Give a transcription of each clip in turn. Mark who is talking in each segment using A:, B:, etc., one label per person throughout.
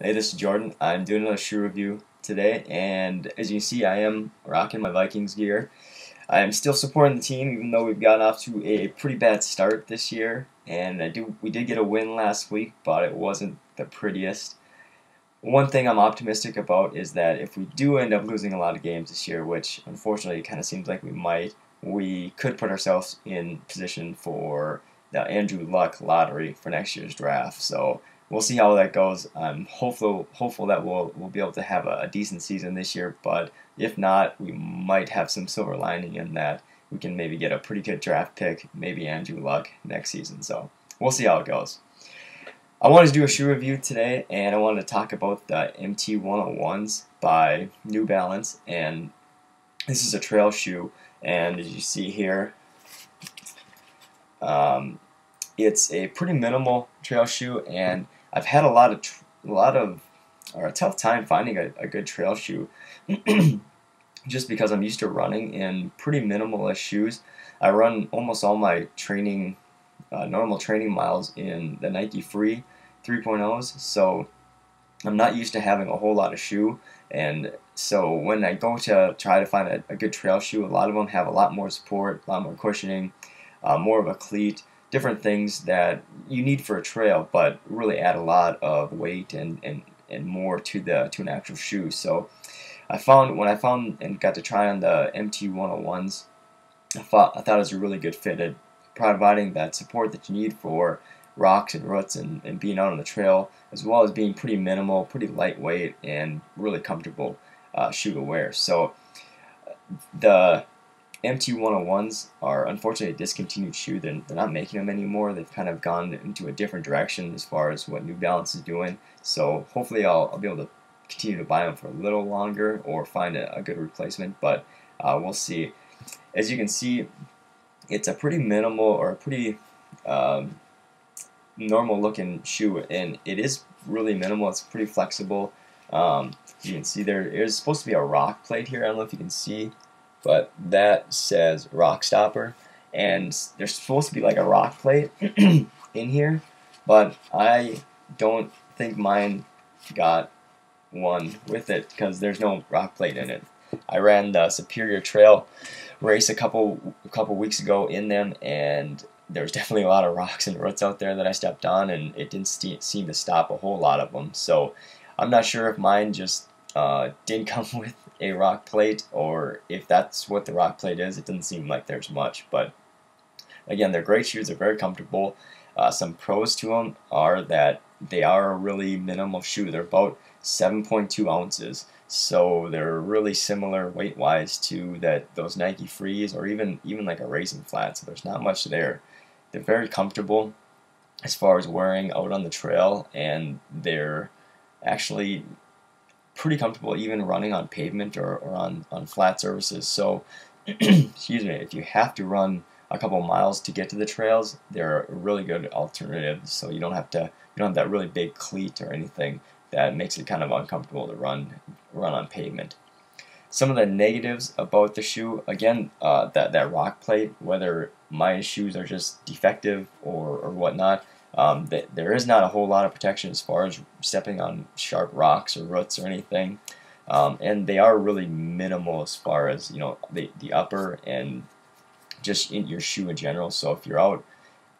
A: Hey, this is Jordan. I'm doing another shoe review today, and as you can see, I am rocking my Vikings gear. I'm still supporting the team, even though we've gotten off to a pretty bad start this year. And we did get a win last week, but it wasn't the prettiest. One thing I'm optimistic about is that if we do end up losing a lot of games this year, which unfortunately it kind of seems like we might, we could put ourselves in position for the Andrew Luck lottery for next year's draft. So we'll see how that goes. I'm hopeful that we'll be able to have a decent season this year, but if not, we might have some silver lining in that we can maybe get a pretty good draft pick, maybe Andrew Luck next season. So we'll see how it goes. I wanted to do a shoe review today, and I wanted to talk about the MT101s by New Balance. And this is a trail shoe, and as you see here, it's a pretty minimal trail shoe, and I've had a tough time finding a good trail shoe, just because I'm used to running in pretty minimalist shoes. I run almost all my normal training miles in the Nike Free 3.0s, so I'm not used to having a whole lot of shoe, and so when I go to try to find a good trail shoe, a lot of them have a lot more support, a lot more cushioning, more of a cleat, different things that you need for a trail, but really add a lot of weight and more to an actual shoe. So when I found and got to try on the MT101s, I thought it was a really good fit at providing that support that you need for rocks and roots and being out on the trail, as well as being pretty minimal, pretty lightweight, and really comfortable shoe to wear. So the MT101s are unfortunately a discontinued shoe. They're not making them anymore. They've kind of gone into a different direction as far as what New Balance is doing. So hopefully I'll be able to continue to buy them for a little longer or find a good replacement, but we'll see. As you can see, it's a pretty minimal or a pretty normal looking shoe, and it is really minimal. It's pretty flexible. You can see there is supposed to be a rock plate here. I don't know if you can see, but that says rock stopper, and there's supposed to be like a rock plate in here, but I don't think mine got one with it because there's no rock plate in it. I ran the Superior Trail race a couple weeks ago in them, and there's definitely a lot of rocks and roots out there that I stepped on, and it didn't seem to stop a whole lot of them. So I'm not sure if mine just didn't come with a rock plate, or if that's what the rock plate is. It doesn't seem like there's much, but again, they're great shoes. They're very comfortable. Some pros to them are that they are a really minimal shoe. They're about 7.2 ounces, so they're really similar weight-wise to those Nike Frees or even like a Racing Flat. So there's not much there. They're very comfortable as far as wearing out on the trail, and they're actually pretty comfortable even running on pavement or on flat surfaces. So excuse me, if you have to run a couple miles to get to the trails, they're a really good alternative. So you don't have that really big cleat or anything that makes it kind of uncomfortable to run on pavement. Some of the negatives about the shoe, again, that rock plate, whether my shoes are just defective or whatnot, there is not a whole lot of protection as far as stepping on sharp rocks or roots or anything, and they are really minimal as far as the upper and just in your shoe in general. So if you're out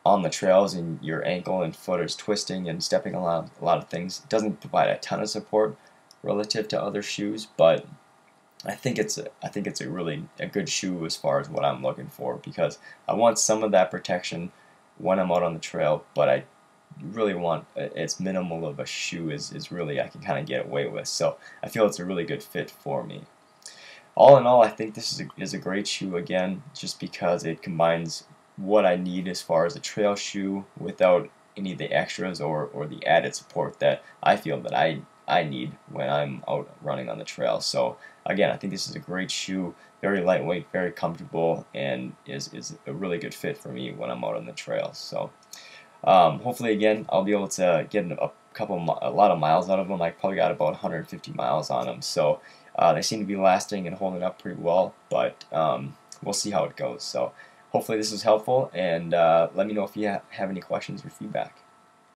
A: on the trails and your ankle and foot is twisting and stepping on a lot of things, it doesn't provide a ton of support relative to other shoes, but I think it's a really good shoe as far as what I'm looking for, because I want some of that protection when I'm out on the trail, but I really want it's minimal of a shoe is really I can kind of get away with. So I feel it's a really good fit for me. All in all, I think this is a great shoe, again, just because it combines what I need as far as a trail shoe without any of the extras or the added support that I feel that I need when I'm out running on the trail. So again, I think this is a great shoe, very lightweight, very comfortable, and is a really good fit for me when I'm out on the trail. So hopefully, again, I'll be able to get a lot of miles out of them. I probably got about 150 miles on them. So they seem to be lasting and holding up pretty well, but we'll see how it goes. So hopefully this was helpful, and let me know if you have any questions or feedback.